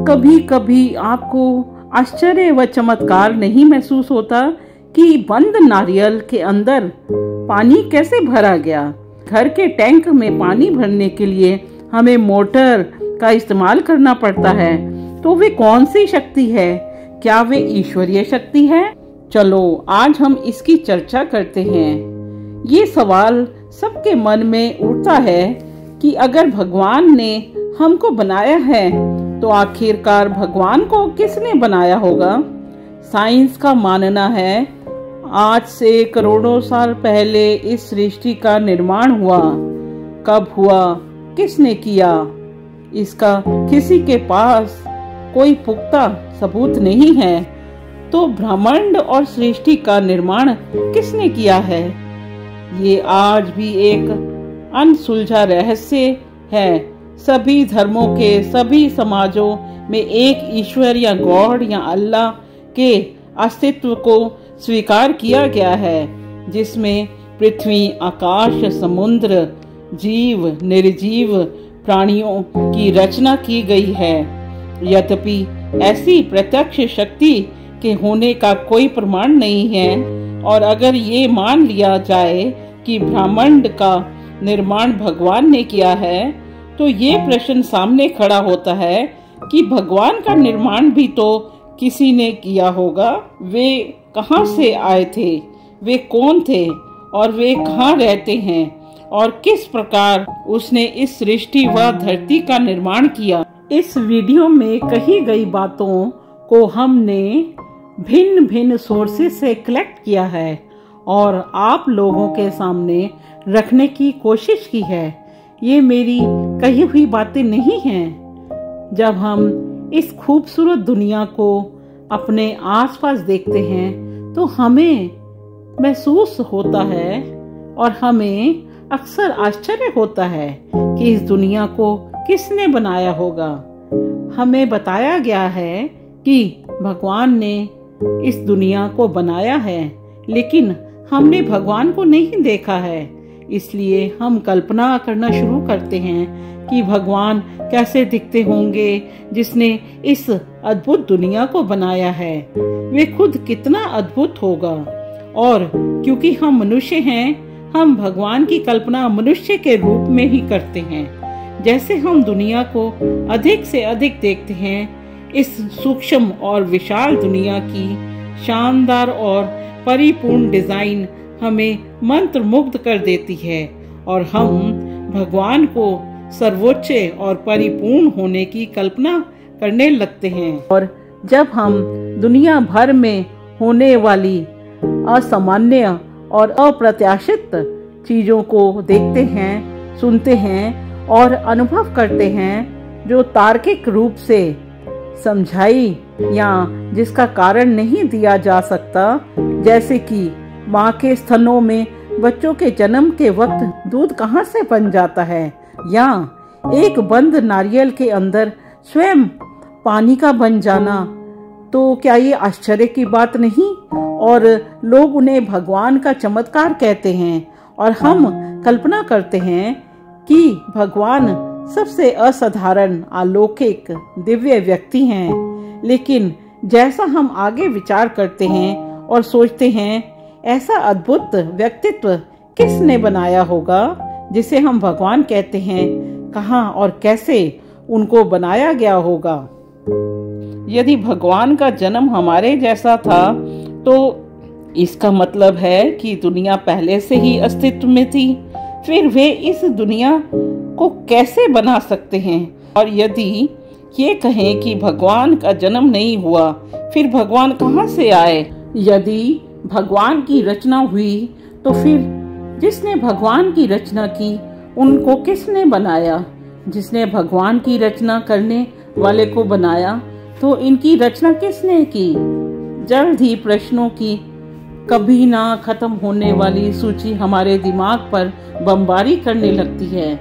कभी कभी आपको आश्चर्य व चमत्कार नहीं महसूस होता कि बंद नारियल के अंदर पानी कैसे भरा गया? घर के टैंक में पानी भरने के लिए हमें मोटर का इस्तेमाल करना पड़ता है, तो वे कौन सी शक्ति है? क्या वे ईश्वरीय शक्ति है? चलो आज हम इसकी चर्चा करते हैं। ये सवाल सबके मन में उठता है कि अगर भगवान ने हमको बनाया है तो आखिरकार भगवान को किसने बनाया होगा? साइंस का मानना है आज से करोड़ों साल पहले इस सृष्टि का निर्माण हुआ। कब हुआ, किसने किया, इसका किसी के पास कोई पुख्ता सबूत नहीं है। तो ब्रह्मांड और सृष्टि का निर्माण किसने किया है? ये आज भी एक अनसुलझा रहस्य है। सभी धर्मों के सभी समाजों में एक ईश्वर या गॉड या अल्लाह के अस्तित्व को स्वीकार किया गया है, जिसमें पृथ्वी, आकाश, समुद्र, जीव, निर्जीव प्राणियों की रचना की गई है। यद्यपि ऐसी प्रत्यक्ष शक्ति के होने का कोई प्रमाण नहीं है, और अगर ये मान लिया जाए कि ब्रह्मांड का निर्माण भगवान ने किया है, तो ये प्रश्न सामने खड़ा होता है कि भगवान का निर्माण भी तो किसी ने किया होगा। वे कहाँ से आए थे, वे कौन थे और वे कहाँ रहते हैं, और किस प्रकार उसने इस सृष्टि व धरती का निर्माण किया? इस वीडियो में कही गई बातों को हमने भिन्न भिन्न सोर्सेज से कलेक्ट किया है और आप लोगों के सामने रखने की कोशिश की है। ये मेरी कही हुई बातें नहीं हैं। जब हम इस खूबसूरत दुनिया को अपने आसपास देखते हैं तो हमें महसूस होता है और हमें अक्सर आश्चर्य होता है कि इस दुनिया को किसने बनाया होगा। हमें बताया गया है कि भगवान ने इस दुनिया को बनाया है, लेकिन हमने भगवान को नहीं देखा है। इसलिए हम कल्पना करना शुरू करते हैं कि भगवान कैसे दिखते होंगे जिसने इस अद्भुत दुनिया को बनाया है। वे खुद कितना अद्भुत होगा। और क्योंकि हम मनुष्य हैं, हम भगवान की कल्पना मनुष्य के रूप में ही करते हैं। जैसे हम दुनिया को अधिक से अधिक देखते हैं, इस सूक्ष्म और विशाल दुनिया की शानदार और परिपूर्ण डिजाइन हमें मंत्र मुग्ध कर देती है और हम भगवान को सर्वोच्च और परिपूर्ण होने की कल्पना करने लगते हैं। और जब हम दुनिया भर में होने वाली असामान्य और अप्रत्याशित चीजों को देखते हैं, सुनते हैं और अनुभव करते हैं, जो तार्किक रूप से समझाई या जिसका कारण नहीं दिया जा सकता, जैसे कि माँ के स्तनों में बच्चों के जन्म के वक्त दूध कहाँ से बन जाता है, या एक बंद नारियल के अंदर स्वयं पानी का बन जाना, तो क्या ये आश्चर्य की बात नहीं? और लोग उन्हें भगवान का चमत्कार कहते हैं और हम कल्पना करते हैं कि भगवान सबसे असाधारण, अलौकिक, दिव्य व्यक्ति हैं। लेकिन जैसा हम आगे विचार करते हैं और सोचते हैं, ऐसा अद्भुत व्यक्तित्व किसने बनाया होगा जिसे हम भगवान कहते हैं? कहाँ और कैसे उनको बनाया गया होगा? यदि भगवान का जन्म हमारे जैसा था तो इसका मतलब है कि दुनिया पहले से ही अस्तित्व में थी। फिर वे इस दुनिया को कैसे बना सकते हैं? और यदि ये कहें कि भगवान का जन्म नहीं हुआ, फिर भगवान कहाँ से आए? यदि भगवान की रचना हुई तो फिर जिसने भगवान की रचना की उनको किसने बनाया? जिसने भगवान की रचना करने वाले को बनाया तो इनकी रचना किसने की? जल्द ही प्रश्नों की कभी ना खत्म होने वाली सूची हमारे दिमाग पर बमबारी करने लगती है।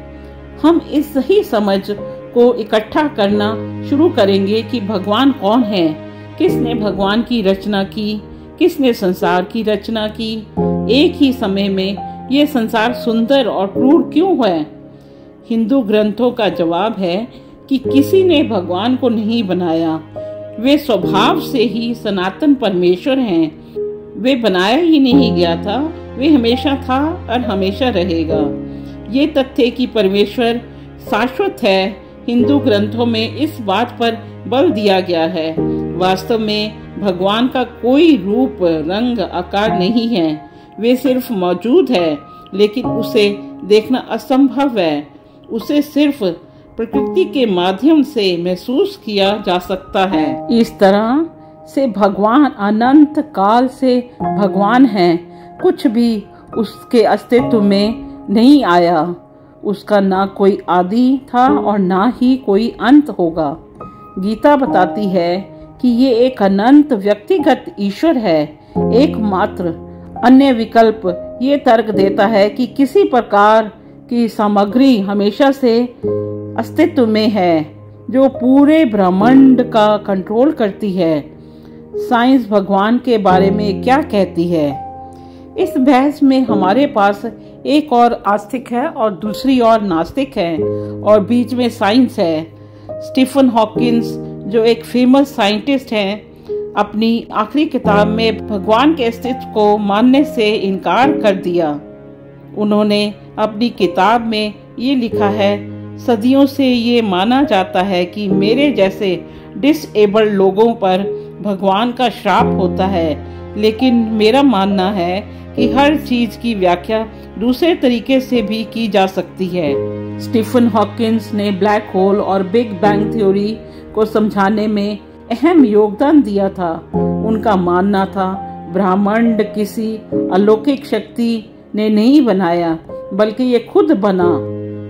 हम इस सही समझ को इकट्ठा करना शुरू करेंगे कि भगवान कौन है, किसने भगवान की रचना की, किसने संसार की रचना की। एक ही समय में ये संसार सुंदर और क्रूर क्यों है? हिंदू ग्रंथों का जवाब है कि किसी ने भगवान को नहीं बनाया। वे स्वभाव से ही सनातन परमेश्वर हैं। वे बनाया ही नहीं गया था, वे हमेशा था और हमेशा रहेगा। ये तथ्य कि परमेश्वर शाश्वत है, हिंदू ग्रंथों में इस बात पर बल दिया गया है। वास्तव में भगवान का कोई रूप, रंग, आकार नहीं है। वे सिर्फ मौजूद है, लेकिन उसे देखना असंभव है। उसे सिर्फ प्रकृति के माध्यम से महसूस किया जा सकता है। इस तरह से भगवान अनंत काल से भगवान है। कुछ भी उसके अस्तित्व में नहीं आया। उसका ना कोई आदि था और ना ही कोई अंत होगा। गीता बताती है कि ये एक अनंत व्यक्तिगत ईश्वर है, एकमात्र। अन्य विकल्प ये तर्क देता है कि किसी प्रकार की सामग्री हमेशा से अस्तित्व में है जो पूरे ब्रह्मांड का कंट्रोल करती है। साइंस भगवान के बारे में क्या कहती है? इस बहस में हमारे पास एक और आस्तिक है और दूसरी ओर नास्तिक है, और बीच में साइंस है। स्टीफन हॉकिंस, जो एक फेमस साइंटिस्ट हैं, अपनी आखिरी किताब में भगवान के अस्तित्व को मानने से इनकार कर दिया। उन्होंने अपनी किताब में ये लिखा है, सदियों से ये माना जाता है कि मेरे जैसे डिसेबल्ड लोगों पर भगवान का श्राप होता है, लेकिन मेरा मानना है कि हर चीज की व्याख्या दूसरे तरीके से भी की जा सकती है। स्टीफन हॉकिंस ने ब्लैक होल और बिग बैंग थ्योरी को समझाने में अहम योगदान दिया था। उनका मानना था ब्रह्मांड किसी अलौकिक शक्ति ने नहीं बनाया, बल्कि ये खुद बना।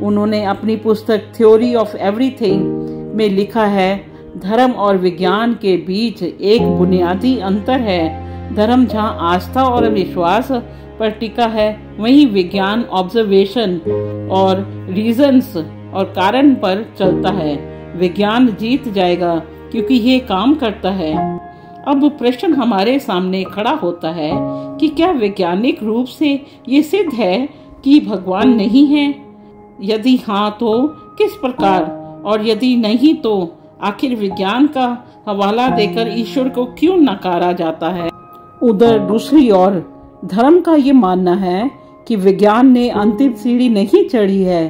उन्होंने अपनी पुस्तक थ्योरी ऑफ एवरीथिंग में लिखा है, धर्म और विज्ञान के बीच एक बुनियादी अंतर है। धर्म जहाँ आस्था और विश्वास पर टिका है, वहीं विज्ञान ऑब्जर्वेशन और रीजंस और कारण पर चलता है। विज्ञान जीत जाएगा क्योंकि ये काम करता है। अब प्रश्न हमारे सामने खड़ा होता है कि क्या वैज्ञानिक रूप से ये सिद्ध है कि भगवान नहीं है? यदि हाँ तो किस प्रकार, और यदि नहीं तो आखिर विज्ञान का हवाला देकर ईश्वर को क्यों नकारा जाता है? उधर दूसरी ओर धर्म का ये मानना है कि विज्ञान ने अंतिम सीढ़ी नहीं चढ़ी है।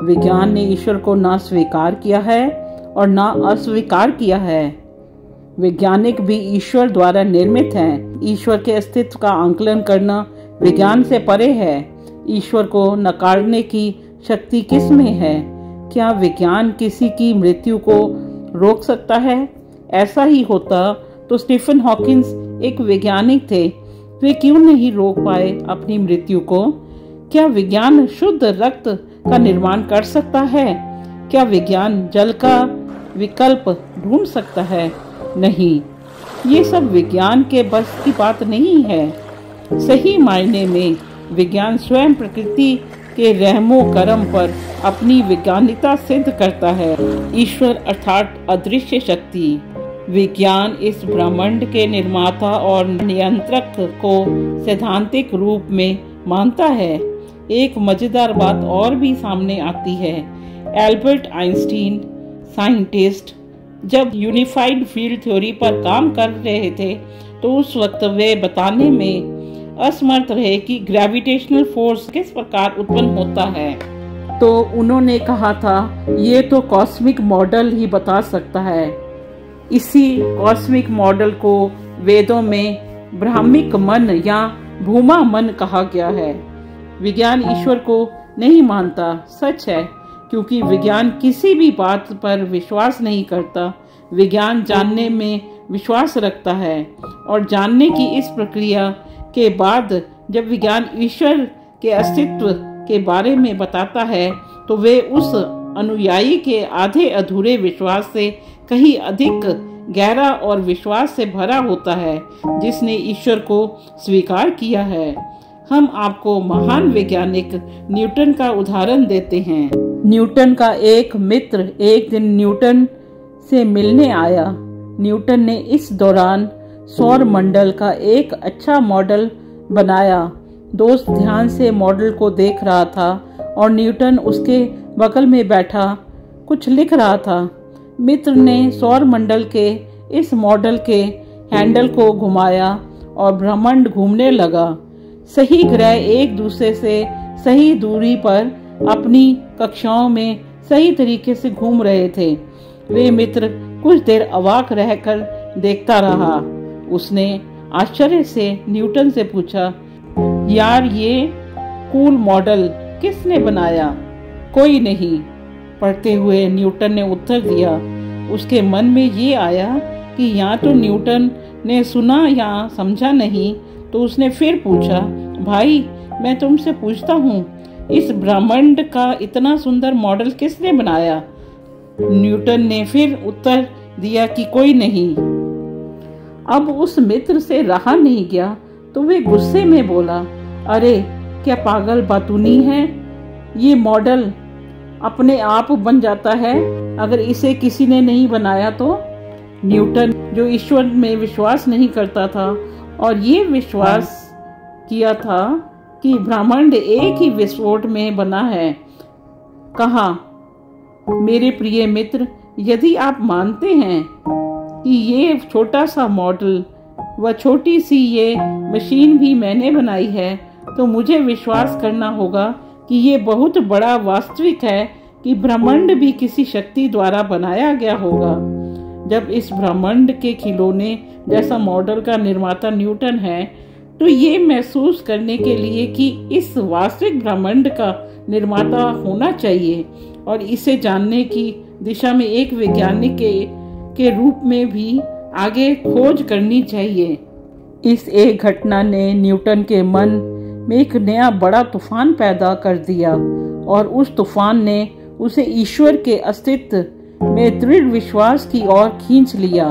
विज्ञान ने ईश्वर को ना स्वीकार किया है और ना अस्वीकार किया है। वैज्ञानिक भी ईश्वर द्वारा निर्मित हैं। ईश्वर के अस्तित्व का आकलन करना विज्ञान से परे है। ईश्वर को नकारने की शक्ति किस में है? क्या विज्ञान किसी की मृत्यु को रोक सकता है? ऐसा ही होता तो स्टीफन हॉकिंस एक वैज्ञानिक थे, वे क्यों नहीं रोक पाए अपनी मृत्यु को? क्या विज्ञान शुद्ध रक्त का निर्माण कर सकता है? क्या विज्ञान जल का विकल्प ढूंढ सकता है? नहीं, ये सब विज्ञान के बस की बात नहीं है। सही मायने में विज्ञान स्वयं प्रकृति के रहमो करम पर अपनी वैज्ञानिकता सिद्ध करता है। ईश्वर अर्थात अदृश्य शक्ति। विज्ञान इस ब्रह्मांड के निर्माता और नियंत्रक को सैद्धांतिक रूप में मानता है। एक मजेदार बात और भी सामने आती है। एल्बर्ट आइंस्टीन, साइंटिस्ट, जब यूनिफाइड फील्ड थ्योरी पर काम कर रहे थे तो उस वक्त वे बताने में असमर्थ रहे कि ग्रेविटेशनल फोर्स किस प्रकार उत्पन्न होता है। तो उन्होंने कहा था, ये तो कॉस्मिक मॉडल ही बता सकता है। इसी कॉस्मिक मॉडल को वेदों में ब्राह्मिक मन या भूमा मन कहा गया है। विज्ञान ईश्वर को नहीं मानता, सच है, क्योंकि विज्ञान किसी भी बात पर विश्वास नहीं करता। विज्ञान जानने में विश्वास रखता है, और जानने की इस प्रक्रिया के बाद जब विज्ञान ईश्वर के अस्तित्व के बारे में बताता है तो वे उस अनुयायी के आधे अधूरे विश्वास से कहीं अधिक गहरा और विश्वास से भरा होता है, जिसने ईश्वर को स्वीकार किया है। हम आपको महान वैज्ञानिक न्यूटन का उदाहरण देते हैं। न्यूटन का एक मित्र एक दिन न्यूटन से मिलने आया। न्यूटन ने इस दौरान सौर मंडल का एक अच्छा मॉडल बनाया। दोस्त ध्यान से मॉडल को देख रहा था और न्यूटन उसके बगल में बैठा कुछ लिख रहा था। मित्र ने सौर मंडल के इस मॉडल के हैंडल को घुमाया और ब्रह्मांड घूमने लगा। सही ग्रह एक दूसरे से सही दूरी पर अपनी कक्षाओं में सही तरीके से घूम रहे थे। वे मित्र कुछ देर अवाक रहकर देखता रहा। उसने आश्चर्य से न्यूटन से पूछा, यार ये कूल मॉडल किसने बनाया? कोई नहीं, पढ़ते हुए न्यूटन ने उत्तर दिया। उसके मन में ये आया कि या तो न्यूटन ने सुना या समझा नहीं, तो उसने फिर पूछा, भाई मैं तुमसे पूछता हूँ, इस ब्रह्मांड का इतना सुंदर मॉडल किसने बनाया? न्यूटन ने फिर उत्तर दिया कि कोई नहीं। अब उस मित्र से रहा नहीं गया तो वे गुस्से में बोला, अरे क्या पागल बातूनी है? ये मॉडल अपने आप बन जाता है अगर इसे किसी ने नहीं बनाया तो? न्यूटन जो ईश्वर में विश्वास नहीं करता था और ये विश्वास किया था कि ब्रह्मांड एक ही विस्फोट में बना है, कहा, मेरे प्रिय मित्र, यदि आप मानते हैं कि ये छोटा सा मॉडल व छोटी सी ये मशीन भी मैंने बनाई है, तो मुझे विश्वास करना होगा कि ये बहुत बड़ा वास्तविक है कि ब्रह्मांड भी किसी शक्ति द्वारा बनाया गया होगा। जब इस ब्रह्मांड के खिलौने जैसा मॉडल का निर्माता न्यूटन है, तो ये महसूस करने के लिए कि इस वास्तविक ब्रह्मांड का निर्माता होना चाहिए और इसे जानने की दिशा में एक वैज्ञानिक के रूप में भी आगे खोज करनी चाहिए। इस एक घटना ने न्यूटन के मन में एक नया बड़ा तूफान पैदा कर दिया और उस तूफान ने उसे ईश्वर के अस्तित्व में दृढ़ विश्वास की ओर खींच लिया।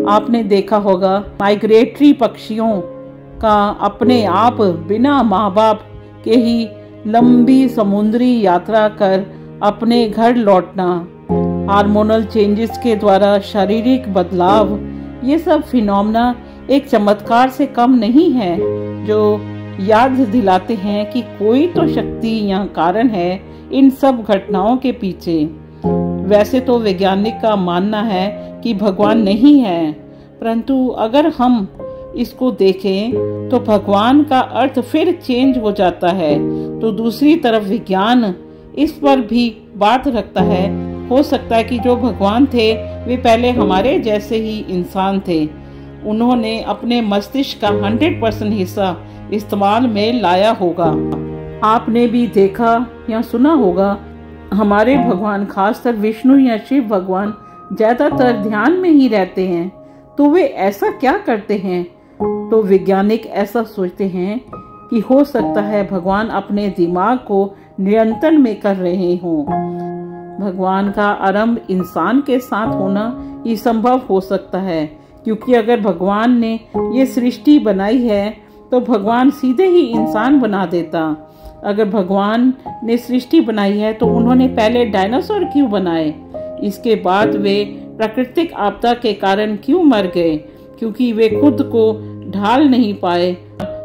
आपने देखा होगा माइग्रेटरी पक्षियों का अपने आप बिना माँ बाप के ही लंबी समुद्री यात्रा कर अपने घर लौटना, हार्मोनल चेंजेस के द्वारा शारीरिक बदलाव, ये सब फिनोमेना एक चमत्कार से कम नहीं है जो याद दिलाते हैं कि कोई तो शक्ति या कारण है इन सब घटनाओं के पीछे। वैसे तो वैज्ञानिक का मानना है कि भगवान नहीं है, परंतु अगर हम इसको देखें तो भगवान का अर्थ फिर चेंज हो जाता है। तो दूसरी तरफ विज्ञान इस पर भी बात रखता है, हो सकता है कि जो भगवान थे वे पहले हमारे जैसे ही इंसान थे। उन्होंने अपने मस्तिष्क का 100% हिस्सा इस्तेमाल में लाया होगा। आपने भी देखा या सुना होगा, हमारे भगवान, खासकर विष्णु या शिव भगवान, ज्यादातर ध्यान में ही रहते हैं। तो वे ऐसा क्या करते हैं? तो वैज्ञानिक ऐसा सोचते हैं कि हो सकता है भगवान अपने दिमाग को नियंत्रण में कर रहे हों। भगवान का आरंभ इंसान के साथ होना ही संभव हो सकता है, क्योंकि अगर भगवान ने ये सृष्टि बनाई है तो भगवान सीधे ही इंसान बना देता। अगर भगवान ने सृष्टि बनाई है तो उन्होंने पहले डायनासोर क्यों बनाए? इसके बाद वे प्राकृतिक आपदा के कारण क्यों मर गए? क्योंकि वे खुद को ढाल नहीं पाए।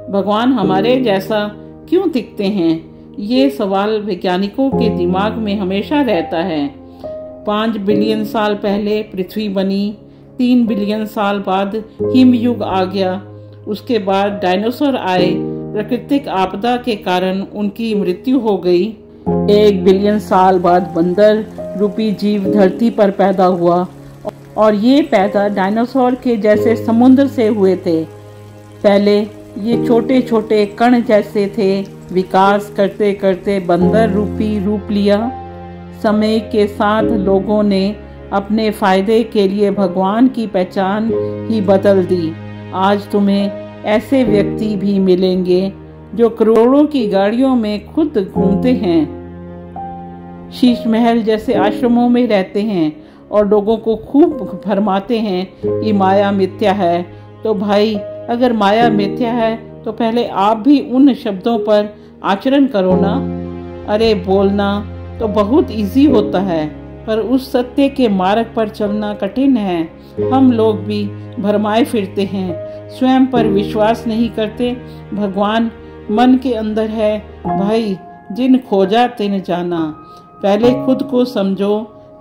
भगवान हमारे जैसा क्यों दिखते हैं? ये सवाल वैज्ञानिकों के दिमाग में हमेशा रहता है। 5 बिलियन साल पहले पृथ्वी बनी, 3 बिलियन साल बाद हिमयुग आ गया, उसके बाद डायनासोर आए, प्राकृतिक आपदा के कारण उनकी मृत्यु हो गई। 1 बिलियन साल बाद बंदर रूपी जीव धरती पर पैदा हुआ और ये पैदा डायनासोर के जैसे समुद्र से हुए थे। पहले ये छोटे छोटे कण जैसे थे, विकास करते करते बंदर रूपी रूप लिया। समय के साथ लोगों ने अपने फायदे के लिए भगवान की पहचान ही बदल दी। आज तुम्हें ऐसे व्यक्ति भी मिलेंगे जो करोड़ों की गाड़ियों में खुद घूमते हैं, शीश महल जैसे आश्रमों में रहते हैं और लोगों को खूब भरमाते हैं कि माया मिथ्या है। तो भाई, अगर माया मिथ्या है तो पहले आप भी उन शब्दों पर आचरण करो ना। अरे बोलना तो बहुत इजी होता है, पर उस सत्य के मार्ग पर चलना कठिन है। हम लोग भी भरमाए फिरते हैं, स्वयं पर विश्वास नहीं करते। भगवान मन के अंदर है भाई, जिन खोजा तिन जाना। पहले खुद को समझो,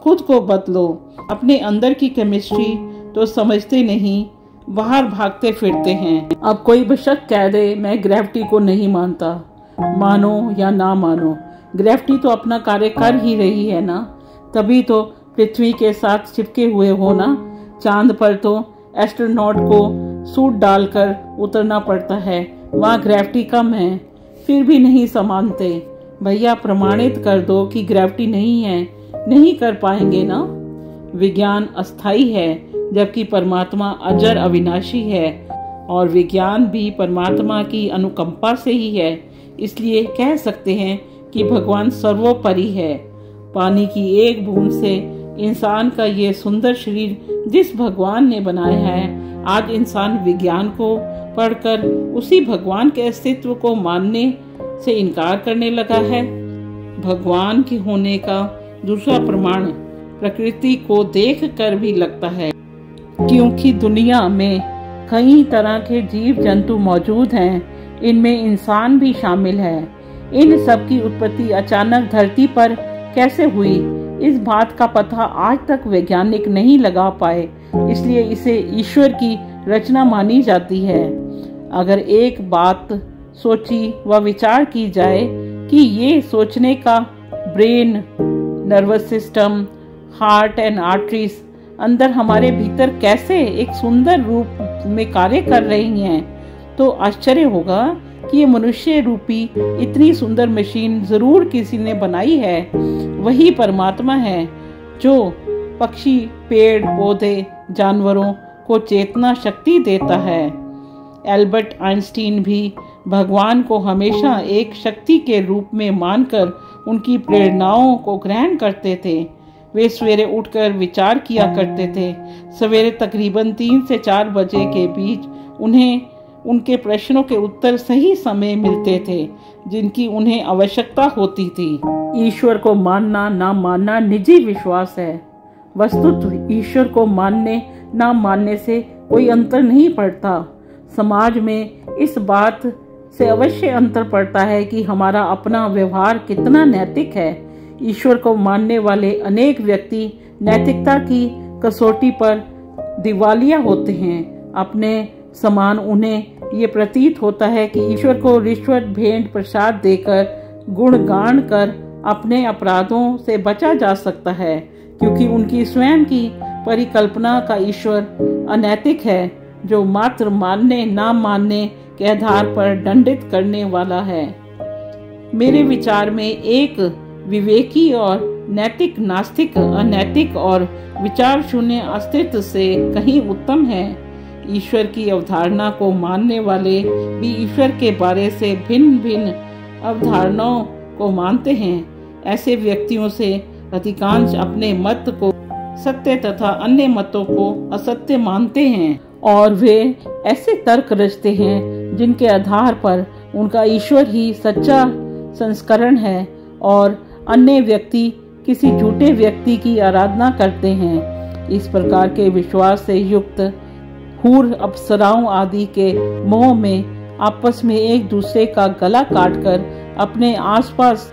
खुद को बदलो। अपने अंदर की केमिस्ट्री तो समझते नहीं, बाहर भागते फिरते हैं। अब कोई बेशक कह दे मैं ग्रेविटी को नहीं मानता, मानो या ना मानो, ग्रेविटी तो अपना कार्य कर ही रही है ना, तभी तो पृथ्वी के साथ चिपके हुए हो ना। चांद पर तो एस्ट्रोनॉट को सूट डालकर उतरना पड़ता है, वहाँ ग्रेविटी कम है, फिर भी नहीं समानते। भैया प्रमाणित कर दो कि ग्रेविटी नहीं है, नहीं कर पाएंगे ना। विज्ञान अस्थाई है जबकि परमात्मा अजर अविनाशी है, और विज्ञान भी परमात्मा की अनुकंपा से ही है, इसलिए कह सकते हैं कि भगवान सर्वोपरि है। पानी की एक बूंद से इंसान का ये सुंदर शरीर जिस भगवान ने बनाया है, आज इंसान विज्ञान को पढ़कर उसी भगवान के अस्तित्व को मानने से इनकार करने लगा है। भगवान के होने का दूसरा प्रमाण प्रकृति को देखकर भी लगता है, क्योंकि दुनिया में कई तरह के जीव जंतु मौजूद हैं, इनमें इंसान भी शामिल है। इन सब की उत्पत्ति अचानक धरती पर कैसे हुई, इस बात का पता आज तक वैज्ञानिक नहीं लगा पाए, इसलिए इसे ईश्वर की रचना मानी जाती है। अगर एक बात सोची व विचार की जाए कि ये सोचने का brain, nervous system, heart and arteries अंदर हमारे भीतर कैसे एक सुंदर रूप में कार्य कर रही हैं, तो आश्चर्य होगा कि ये मनुष्य रूपी इतनी सुंदर मशीन जरूर किसी ने बनाई है। वही परमात्मा है जो पक्षी, पेड़ पौधे, जानवरों को चेतना शक्ति देता है। एल्बर्ट आइंस्टीन भी भगवान को हमेशा एक शक्ति के रूप में मानकर उनकी प्रेरणाओं को ग्रहण करते थे। वे सवेरे उठकर विचार किया करते थे। सवेरे तकरीबन 3 से 4 बजे के बीच उन्हें उनके प्रश्नों के उत्तर सही समय मिलते थे जिनकी उन्हें आवश्यकता होती थी। ईश्वर को मानना ना मानना निजी विश्वास है। वस्तुतः ईश्वर को मानने ना मानने से कोई अंतर नहीं पड़ता। समाज में इस बात से अवश्य अंतर पड़ता है कि हमारा अपना व्यवहार कितना नैतिक है। ईश्वर को मानने वाले अनेक व्यक्ति नैतिकता की कसौटी पर दिवालिया होते हैं। अपने समान उन्हें ये प्रतीत होता है कि ईश्वर को रिश्वत, भेंट, प्रसाद देकर, गुणगान कर अपने अपराधों से बचा जा सकता है, क्योंकि उनकी स्वयं की परिकल्पना का ईश्वर अनैतिक है, जो मात्र मानने ना मानने के आधार पर दंडित करने वाला है। मेरे विचार में एक विवेकी और नैतिक नास्तिक अनैतिक और विचार शून्य अस्तित्व से कहीं उत्तम है। ईश्वर की अवधारणा को मानने वाले भी ईश्वर के बारे से भिन्न भिन्न अवधारणाओं को मानते हैं। ऐसे व्यक्तियों से अधिकांश अपने मत को सत्य तथा अन्य मतों को असत्य मानते हैं, और वे ऐसे तर्क रचते हैं जिनके आधार पर उनका ईश्वर ही सच्चा संस्करण है और अन्य व्यक्ति किसी झूठे व्यक्ति की आराधना करते हैं। इस प्रकार के विश्वास से युक्त हूर, अप्सराओं आदि के मोह में आपस में एक दूसरे का गला काटकर अपने आसपास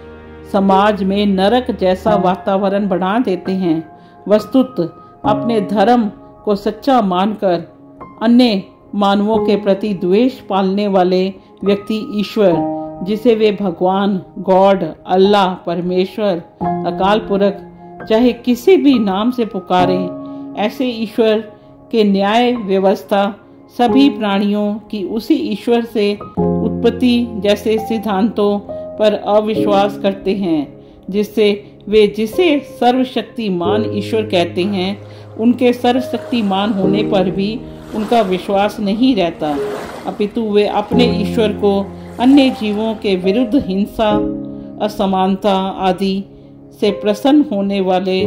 समाज में नरक जैसा वातावरण बना देते हैं। वस्तुतः अपने धर्म को सच्चा मानकर अन्य मानवों के प्रति द्वेष पालने वाले व्यक्ति ईश्वर, जिसे वे भगवान, गॉड, अल्लाह, परमेश्वर, अकाल पुरख चाहे किसी भी नाम से पुकारें, ऐसे ईश्वर के न्याय व्यवस्था सभी प्राणियों की उसी ईश्वर से उत्पत्ति जैसे सिद्धांतों पर अविश्वास करते हैं, जिससे वे जिसे सर्वशक्तिमान ईश्वर कहते हैं, उनके सर्वशक्तिमान होने पर भी उनका विश्वास नहीं रहता, अपितु वे अपने ईश्वर को अन्य जीवों के विरुद्ध हिंसा, असमानता आदि से प्रसन्न होने वाले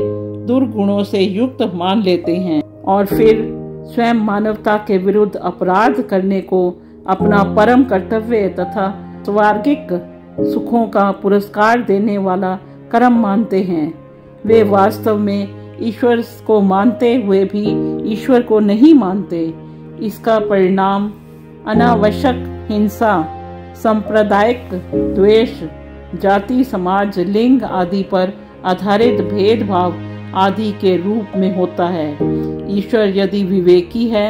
दुर्गुणों से युक्त मान लेते हैं और फिर स्वयं मानवता के विरुद्ध अपराध करने को अपना परम कर्तव्य तथा स्वर्गिक सुखों का पुरस्कार देने वाला कर्म मानते हैं। वे वास्तव में ईश्वर को मानते हुए भी ईश्वर को नहीं मानते। इसका परिणाम अनावश्यक हिंसा, सांप्रदायिक द्वेष, जाति, समाज, लिंग आदि पर आधारित भेदभाव आदि के रूप में होता है। ईश्वर यदि विवेकी है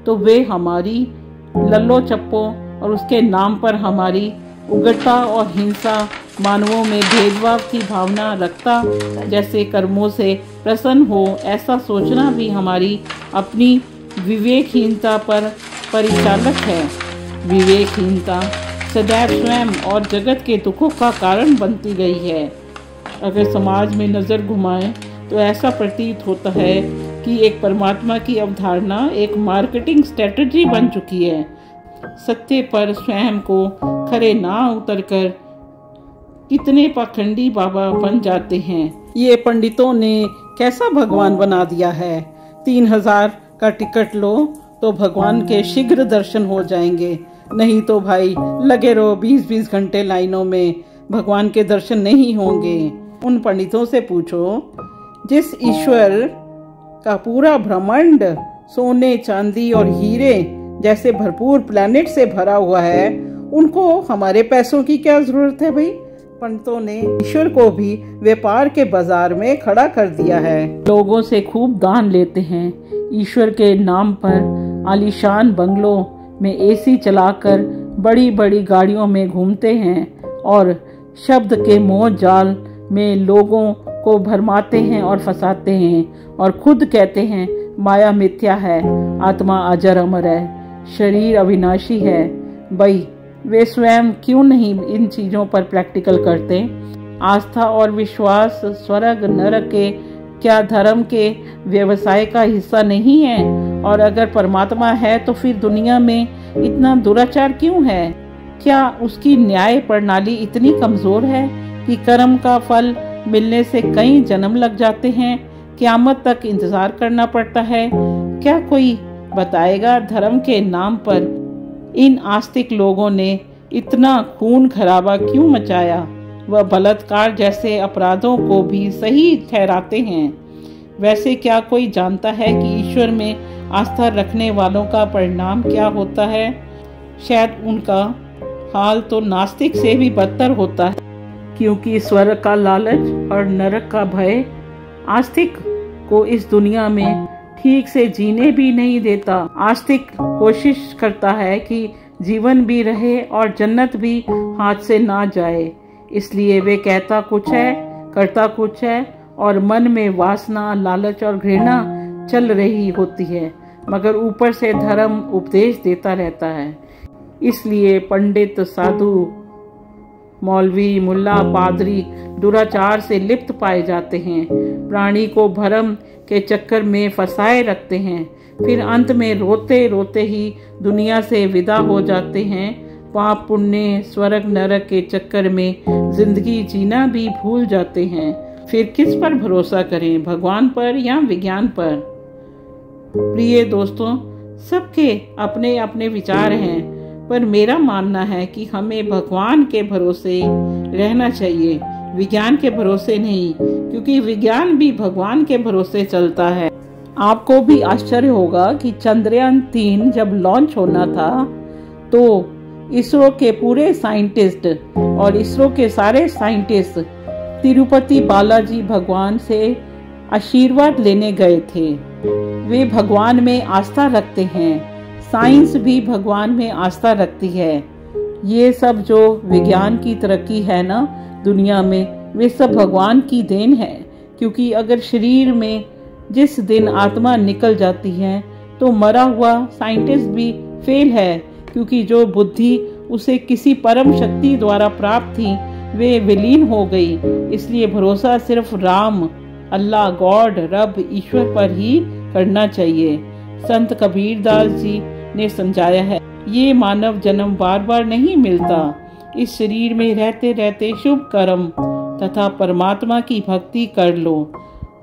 तो वे हमारी लल्लो चप्पो और उसके नाम पर हमारी उग्रता और हिंसा, मानवों में भेदभाव की भावना रखता जैसे कर्मों से प्रसन्न हो, ऐसा सोचना भी हमारी अपनी विवेकहीनता पर परिचालक है। विवेकहीनता सदैव स्वयं और जगत के दुखों का कारण बनती गई है। अगर समाज में नज़र घुमाएं तो ऐसा प्रतीत होता है कि एक परमात्मा की अवधारणा एक मार्केटिंग स्ट्रेटजी बन चुकी है। सत्य पर स्वयं को खरे ना उतरकर कितने पाखंडी बाबा बन जाते हैं। ये पंडितों ने कैसा भगवान बना दिया है। 3000 का टिकट लो तो भगवान के शीघ्र दर्शन हो जाएंगे, नहीं तो भाई लगे रहो 20-20 घंटे लाइनों में, भगवान के दर्शन नहीं होंगे। उन पंडितों से पूछो जिस ईश्वर का पूरा ब्रह्मांड सोने, चांदी और हीरे जैसे भरपूर प्लैनेट से भरा हुआ है, उनको हमारे पैसों की क्या जरूरत है भाई। पंडितों ने ईश्वर को भी व्यापार के बाजार में खड़ा कर दिया है। लोगों से खूब दान लेते हैं, ईश्वर के नाम पर आलीशान बंगलों में एसी चलाकर बड़ी बड़ी गाड़ियों में घूमते हैं और शब्द के मोह जाल में लोगों को भरमाते हैं और फंसाते हैं और खुद कहते हैं माया मिथ्या है, आत्मा अजर अमर है, शरीर अविनाशी है। भाई वे स्वयं क्यों नहीं इन चीज़ों पर प्रैक्टिकल करते। आस्था और विश्वास स्वर्ग नरक के क्या धर्म के व्यवसाय का हिस्सा नहीं है? और अगर परमात्मा है तो फिर दुनिया में इतना दुराचार क्यों है? क्या उसकी न्याय प्रणाली इतनी कमज़ोर है कि कर्म का फल मिलने से कई जन्म लग जाते हैं, क़यामत तक इंतज़ार करना पड़ता है? क्या कोई बताएगा धर्म के नाम पर इन आस्तिक लोगों ने इतना खून खराबा क्यों मचाया? वह बलात्कार जैसे अपराधों को भी सही ठहराते हैं। वैसे क्या कोई जानता है कि ईश्वर में आस्था रखने वालों का परिणाम क्या होता है? शायद उनका हाल तो नास्तिक से भी बदतर होता है, क्योंकि स्वर्ग का लालच और नरक का भय आस्तिक को इस दुनिया में ठीक से जीने भी नहीं देता। आस्तिक कोशिश करता है कि जीवन भी रहे और जन्नत भी हाथ से ना जाए, इसलिए वे कहता कुछ है करता कुछ है और मन में वासना, लालच और घृणा चल रही होती है, मगर ऊपर से धर्म उपदेश देता रहता है। इसलिए पंडित, साधु, मौलवी, मुल्ला, पादरी दुराचार से लिप्त पाए जाते हैं, प्राणी को भरम के चक्कर में फंसाए रखते हैं, फिर अंत में रोते रोते ही दुनिया से विदा हो जाते हैं। पाप पुण्य, स्वर्ग नरक के चक्कर में जिंदगी जीना भी भूल जाते हैं। फिर किस पर भरोसा करें, भगवान पर या विज्ञान पर? प्रिय दोस्तों, सबके अपने अपने विचार हैं, पर मेरा मानना है कि हमें भगवान के भरोसे रहना चाहिए, विज्ञान के भरोसे नहीं, क्योंकि विज्ञान भी भगवान के भरोसे चलता है। आपको भी आश्चर्य होगा कि चंद्रयान 3 जब लॉन्च होना था तो इसरो के पूरे साइंटिस्ट और इसरो के सारे साइंटिस्ट तिरुपति बालाजी भगवान से आशीर्वाद लेने गए थे। वे भगवान में आस्था रखते हैं, साइंस भी भगवान में आस्था रखती है। ये सब जो विज्ञान की तरक्की है ना दुनिया में, वे सब भगवान की देन है, क्योंकि अगर शरीर में जिस दिन आत्मा निकल जाती है तो मरा हुआ साइंटिस्ट भी फेल है, क्योंकि जो बुद्धि उसे किसी परम शक्ति द्वारा प्राप्त थी वे विलीन हो गई। इसलिए भरोसा सिर्फ राम, अल्लाह, गॉड, रब, ईश्वर पर ही करना चाहिए। संत कबीरदास जी ने समझाया है, ये मानव जन्म बार बार नहीं मिलता। इस शरीर में रहते रहते शुभ कर्म तथा परमात्मा की भक्ति कर लो,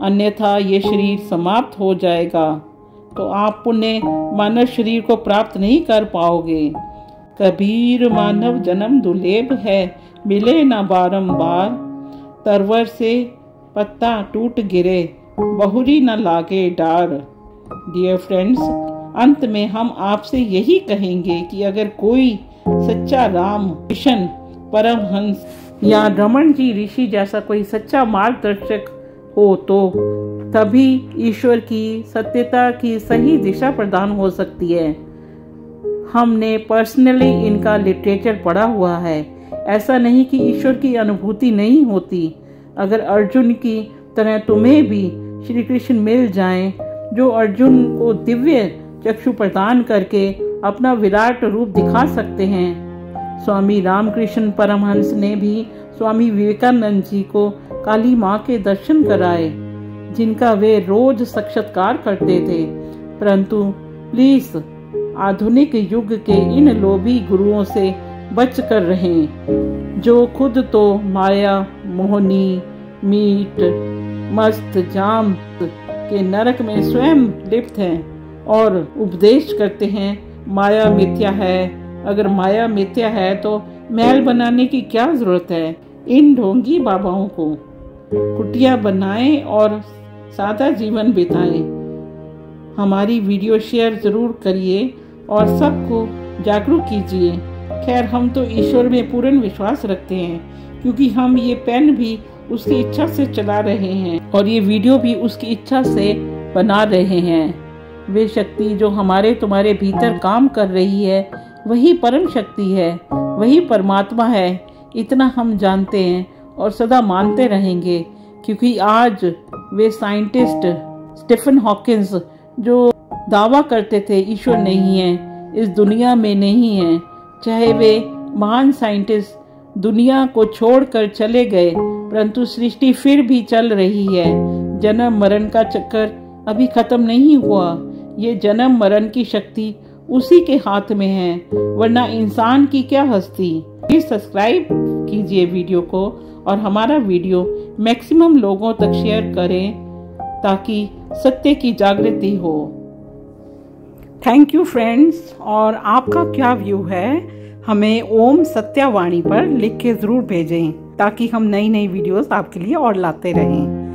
अन्यथा ये शरीर समाप्त हो जाएगा तो आप पुण्य मानव शरीर को प्राप्त नहीं कर पाओगे। कबीर मानव जन्म दुर्लभ है, मिले न बारंबार, तरवर से पत्ता टूट गिरे, बहुरी न लागे डार। डियर फ्रेंड्स, अंत में हम आपसे यही कहेंगे कि अगर कोई सच्चा राम, कृष्ण, परमहंस या रमन जी ऋषि जैसा कोई सच्चा मार्गदर्शक हो तो तभी ईश्वर की सत्यता की सही दिशा प्रदान हो सकती है। हमने पर्सनली इनका लिटरेचर पढ़ा हुआ है। ऐसा नहीं कि ईश्वर की अनुभूति नहीं होती। अगर अर्जुन की तरह तुम्हें भी श्री कृष्ण मिल जाएं, जो अर्जुन को दिव्य चक्षु प्रदान करके अपना विराट रूप दिखा सकते हैं। स्वामी रामकृष्ण परमहंस ने भी स्वामी विवेकानंद जी को काली माँ के दर्शन कराए, जिनका वे रोज साक्षात्कार करते थे। परंतु प्लीज आधुनिक युग के इन लोभी गुरुओं से बच कर रहें, जो खुद तो माया मोहनी मीट मस्त जाम के नरक में स्वयं लिप्त हैं और उपदेश करते हैं माया मिथ्या है। अगर माया मिथ्या है तो महल बनाने की क्या जरूरत है। इन ढोंगी बाबाओं को कुटिया बनाएं और सादा जीवन बिताएं। हमारी वीडियो शेयर जरूर करिए और सबको जागरूक कीजिए। खैर, हम तो ईश्वर में पूर्ण विश्वास रखते हैं, क्योंकि हम ये पेन भी उसकी इच्छा से चला रहे हैं और ये वीडियो भी उसकी इच्छा से बना रहे हैं। वे शक्ति जो हमारे तुम्हारे भीतर काम कर रही है, वही परम शक्ति है, वही परमात्मा है। इतना हम जानते हैं और सदा मानते रहेंगे, क्योंकि आज वे साइंटिस्ट स्टीफन हॉकिंस जो दावा करते थे ईश्वर नहीं है, इस दुनिया में नहीं है, चाहे वे महान साइंटिस्ट दुनिया को छोड़कर चले गए, परंतु सृष्टि फिर भी चल रही है। जन्म मरण का चक्कर अभी खत्म नहीं हुआ। ये जन्म मरण की शक्ति उसी के हाथ में है, वरना इंसान की क्या हस्ती। प्लीज सब्सक्राइब कीजिए वीडियो को और हमारा वीडियो मैक्सिमम लोगों तक शेयर करें, ताकि सत्य की जागृति हो। Thank you friends. और आपका क्या व्यू है, हमें ओम सत्यावाणी पर लिख के जरूर भेजें, ताकि हम नई नई वीडियोस आपके लिए और लाते रहें।